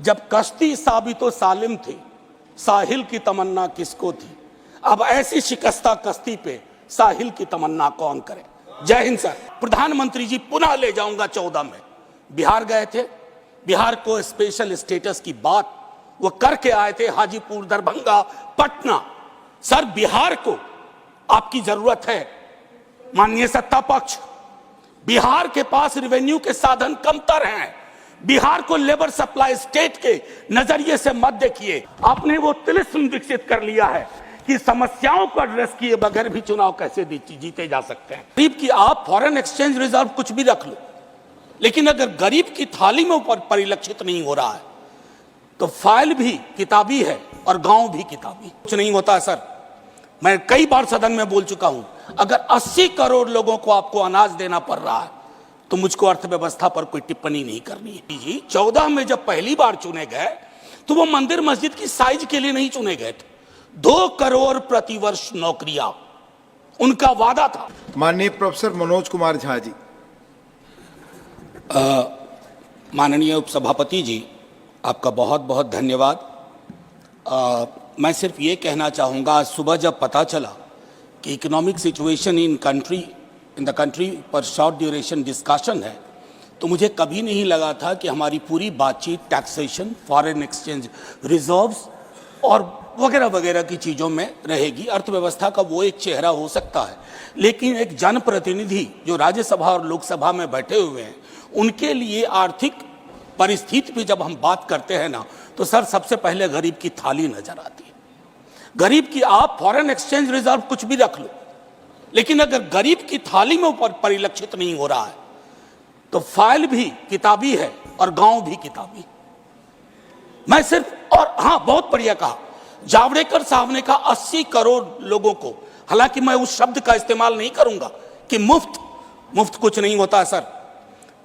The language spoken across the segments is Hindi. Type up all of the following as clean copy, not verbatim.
जब कश्ती साबितो सालिम थी, साहिल की तमन्ना किसको थी। अब ऐसी शिकस्ता कश्ती पे साहिल की तमन्ना कौन करे। जय हिंद सर। प्रधानमंत्री जी पुनः ले जाऊंगा 14 में। बिहार गए थे, बिहार को स्पेशल स्टेटस की बात वो करके आए थे, हाजीपुर, दरभंगा, पटना। सर बिहार को आपकी जरूरत है माननीय सत्ता पक्ष। बिहार के पास रेवेन्यू के साधन कमतर हैं। बिहार को लेबर सप्लाई स्टेट के नजरिए से मत देखिए। आपने वो तिलिस्म विकसित कर लिया है कि समस्याओं को एड्रेस किए बगैर भी चुनाव कैसे जीते जा सकते हैं। गरीब की आप फॉरेन एक्सचेंज रिजर्व कुछ भी रख लो, लेकिन अगर गरीब की थाली में ऊपर परिलक्षित नहीं हो रहा है तो फाइल भी किताबी है और गांव भी किताबी। कुछ नहीं होता सर। मैं कई बार सदन में बोल चुका हूं, अगर 80 करोड़ लोगों को आपको अनाज देना पड़ रहा है तो मुझको अर्थव्यवस्था पर कोई टिप्पणी नहीं करनी है। जी 14 में जब पहली बार चुने गए तो वो मंदिर मस्जिद की साइज के लिए नहीं चुने गए थे। 2 करोड़ प्रतिवर्ष नौकरियां उनका वादा था। माननीय प्रोफेसर मनोज कुमार झा जी। माननीय उपसभापति जी, आपका बहुत बहुत धन्यवाद। मैं सिर्फ ये कहना चाहूँगा, आज सुबह जब पता चला कि economic situation in the country पर शॉर्ट ड्यूरेशन डिस्कशन है, तो मुझे कभी नहीं लगा था कि हमारी पूरी बातचीत टैक्सेशन, फॉरेन एक्सचेंज रिजर्व्स और वगैरह वगैरह की चीज़ों में रहेगी। अर्थव्यवस्था का वो एक चेहरा हो सकता है, लेकिन एक जनप्रतिनिधि जो राज्यसभा और लोकसभा में बैठे हुए हैं, उनके लिए आर्थिक परिस्थिति पे जब हम बात करते हैं ना, तो सर सबसे पहले गरीब की थाली नजर आती है। गरीब की आप फॉरेन एक्सचेंज रिजर्व कुछ भी रख लो, लेकिन अगर गरीब की थाली में ऊपर परिलक्षित नहीं हो रहा है तो फाइल भी किताबी है और गांव भी किताबी। मैं सिर्फ, और हाँ बहुत बढ़िया कहा जावड़ेकर साहब ने कहा 80 करोड़ लोगों को, हालांकि मैं उस शब्द का इस्तेमाल नहीं करूंगा कि मुफ्त कुछ नहीं होता सर।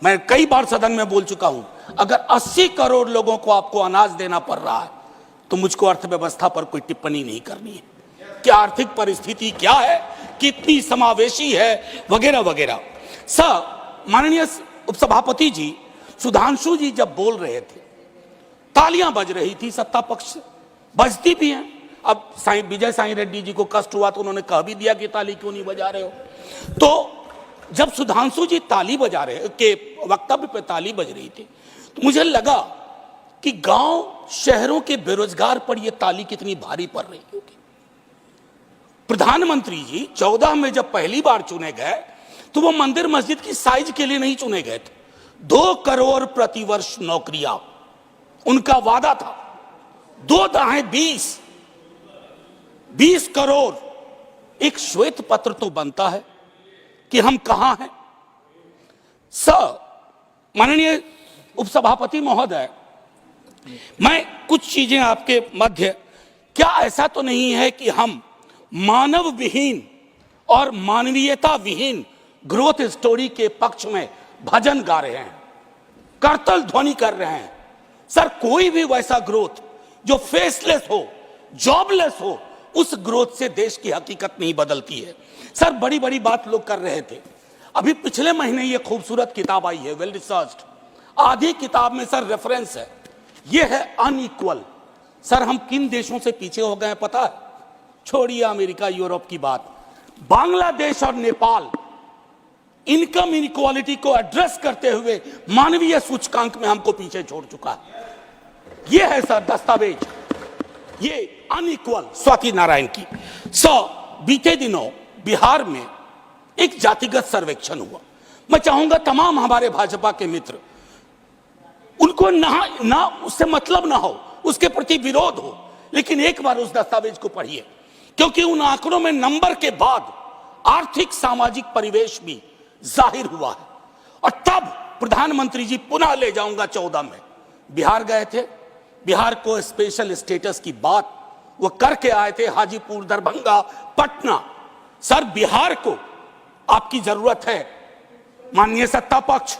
मैं कई बार सदन में बोल चुका हूं, अगर 80 करोड़ लोगों को आपको अनाज देना पड़ रहा है तो मुझको अर्थव्यवस्था पर कोई टिप्पणी नहीं करनी है कि आर्थिक परिस्थिति क्या है, कितनी समावेशी है, वगैरह वगैरह। सर माननीय उपसभापति जी, सुधांशु जी जब बोल रहे थे तालियां बज रही थी सत्ता पक्ष से, बजती भी हैं। अब विजय साई रेड्डी जी को कष्ट हुआ तो उन्होंने कह भी दिया कि ताली क्यों नहीं बजा रहे हो। तो जब सुधांशु जी ताली बजा रहे के वक्तव्य पे ताली बज रही थी तो मुझे लगा कि गांव शहरों के बेरोजगार पर यह ताली कितनी भारी पड़ रही होगी। प्रधानमंत्री जी 14 में जब पहली बार चुने गए तो वो मंदिर मस्जिद की साइज के लिए नहीं चुने गए थे। 2 करोड़ प्रतिवर्ष नौकरियां उनका वादा था। 2 दाएं 20 करोड़। एक श्वेत पत्र तो बनता है कि हम कहां हैं। सर माननीय उपसभापति महोदय, मैं कुछ चीजें आपके मध्य, क्या ऐसा तो नहीं है कि हम मानव विहीन और मानवीयता विहीन ग्रोथ स्टोरी के पक्ष में भजन गा रहे हैं, करतल ध्वनि कर रहे हैं। सर कोई भी वैसा ग्रोथ जो फेसलेस हो, जॉबलेस हो, उस ग्रोथ से देश की हकीकत नहीं बदलती है। सर बड़ी बड़ी बात लोग कर रहे थे। अभी पिछले महीने ये खूबसूरत किताब आई है, वेल रिसर्च्ड। आधी किताब में सर रेफरेंस है, ये है अनइक्वल। सर हम किन देशों से पीछे हो गए पता है? छोड़िए अमेरिका यूरोप की बात, बांग्लादेश और नेपाल इनकम इनइक्वालिटी को एड्रेस करते हुए मानवीय सूचकांक में हमको पीछे छोड़ चुका है। ये है सर दस्तावेज, ये अनइक्वल स्वाति नारायण की। बीते दिनों बिहार में एक जातिगत सर्वेक्षण हुआ। मैं चाहूंगा तमाम हमारे भाजपा के मित्र, उनको ना उससे मतलब ना हो, उसके प्रति विरोध हो, लेकिन एक बार उस दस्तावेज को पढ़िए, क्योंकि उन आंकड़ों में नंबर के बाद आर्थिक सामाजिक परिवेश भी जाहिर हुआ है। और तब प्रधानमंत्री जी पुनः ले जाऊंगा 14 में। बिहार गए थे, बिहार को स्पेशल स्टेटस की बात वो करके आए थे, हाजीपुर, दरभंगा, पटना। सर बिहार को आपकी जरूरत है माननीय सत्ता पक्ष।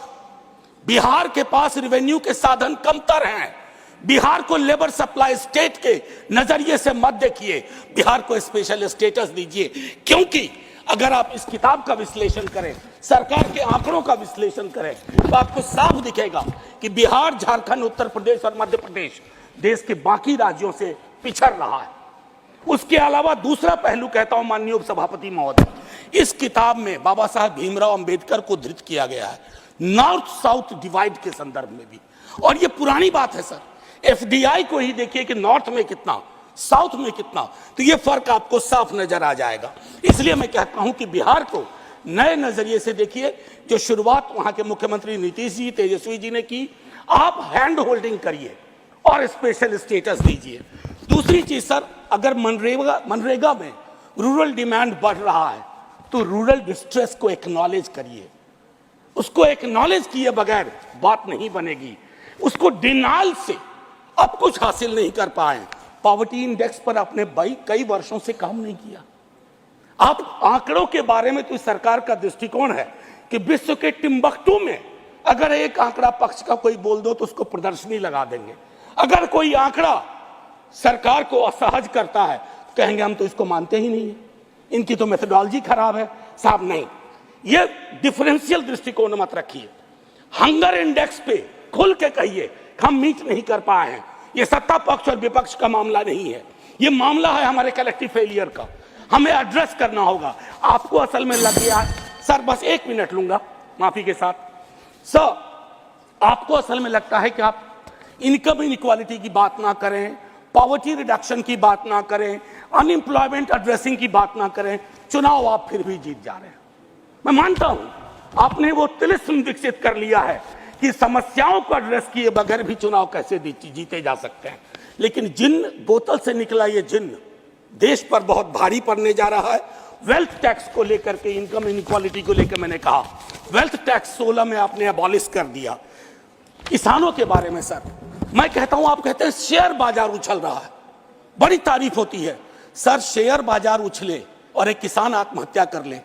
बिहार के पास रेवेन्यू के साधन कमतर हैं। बिहार को लेबर सप्लाई स्टेट के नजरिए से मत देखिए, बिहार को स्पेशल स्टेटस दीजिए। क्योंकि अगर आप इस किताब का विश्लेषण करें सरकार के आंकड़ों का विश्लेषण करें तो आपको साफ दिखेगा कि बिहार, झारखंड, उत्तर प्रदेश और मध्य प्रदेश देश के बाकी राज्यों से पिछड़ रहा है। उसके अलावा दूसरा पहलू कहता हूं माननीय उपसभापति महोदय, इस किताब में बाबा साहब भीमराव अंबेडकर को धृत किया गया है नॉर्थ साउथ डिवाइड के संदर्भ में भी, और ये पुरानी बात है सर। एफडीआई को ही देखिए कि नॉर्थ में कितना, साउथ में कितना, तो ये फर्क आपको साफ नजर आ जाएगा। इसलिए मैं कहता हूं कि बिहार को नए नजरिए से देखिए। जो शुरुआत वहां के मुख्यमंत्री नीतीश जी, तेजस्वी जी ने की, आप हैंड होल्डिंग करिए और स्पेशल स्टेटस दीजिए। दूसरी चीज सर, अगर मनरेगा में रूरल डिमांड बढ़ रहा है तो रूरल डिस्ट्रेस को एक्नॉलेज करिए। उसको एक्नॉलेज किए बगैर बात नहीं बनेगी। उसको डिनाइल से अब कुछ हासिल नहीं कर पाए। पॉवर्टी इंडेक्स पर आपने कई वर्षों से काम नहीं किया। आप आंकड़ों के बारे में तो सरकार का दृष्टिकोण है कि विश्व के टिम्बकटू में अगर एक आंकड़ा पक्ष का कोई बोल दो तो उसको प्रदर्शनी लगा देंगे। अगर कोई आंकड़ा सरकार को असहज करता है तो कहेंगे हम तो इसको मानते ही नहीं है, इनकी तो मेथोडोलॉजी खराब है। साहब नहीं, ये डिफरेंशियल दृष्टिकोण मत रखिए। हंगर इंडेक्स पे खुल के कहिए हम मीट नहीं कर पाए हैं। ये सत्ता पक्ष और विपक्ष का मामला नहीं है, ये मामला है हमारे कलेक्टिव फेलियर का। हमें एड्रेस करना होगा। आपको असल में लग गया सर, बस 1 मिनट लूंगा माफी के साथ सर, आपको असल में लगता है कि आप इनकम इनइक्वालिटी की बात ना करें, पॉवर्टी रिडक्शन की बात ना करें, अनएम्प्लॉयमेंट एड्रेसिंग की बात ना करें, चुनाव आप फिर भी जीत जा रहे हैं। मैं मानता हूं आपने वो तिलिस्म विकसित कर लिया है कि समस्याओं को एड्रेस किए बगैर भी चुनाव कैसे जीते जा सकते हैं। लेकिन जिन बोतल से निकला ये जिन देश पर बहुत भारी पड़ने जा रहा है। वेल्थ टैक्स को लेकर के, इनकम इनइक्वालिटी को लेकर मैंने कहा वेल्थ टैक्स 16 में आपने अबॉलिश कर दिया। किसानों के बारे में सर मैं कहता हूं, आप कहते हैं शेयर बाजार उछल रहा है, बड़ी तारीफ होती है सर। शेयर बाजार उछले और एक किसान आत्महत्या कर ले,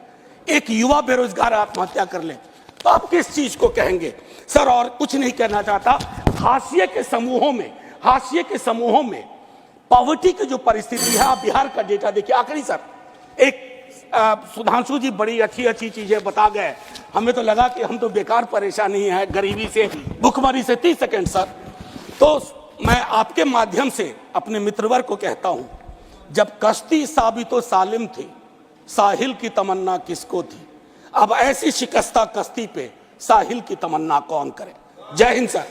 एक युवा बेरोजगार आत्महत्या कर ले, तो आप किस चीज को कहेंगे सर? और कुछ नहीं कहना चाहता। हाशिए के समूहों में पॉवर्टी की जो परिस्थिति है, आप बिहार का डेटा देखिए। आखिरी सर, एक सुधांशु जी बड़ी अच्छी चीजें बता गए, हमें तो लगा कि हम तो बेकार परेशानी है गरीबी से, भुखमरी से। 30 सेकंड सर। तो मैं आपके माध्यम से अपने मित्रवर को कहता हूं, जब कश्ती साबितो सालिम थी, साहिल की तमन्ना किसको थी? अब ऐसी शिकस्ता कश्ती पे साहिल की तमन्ना कौन करे? जय हिंद सर।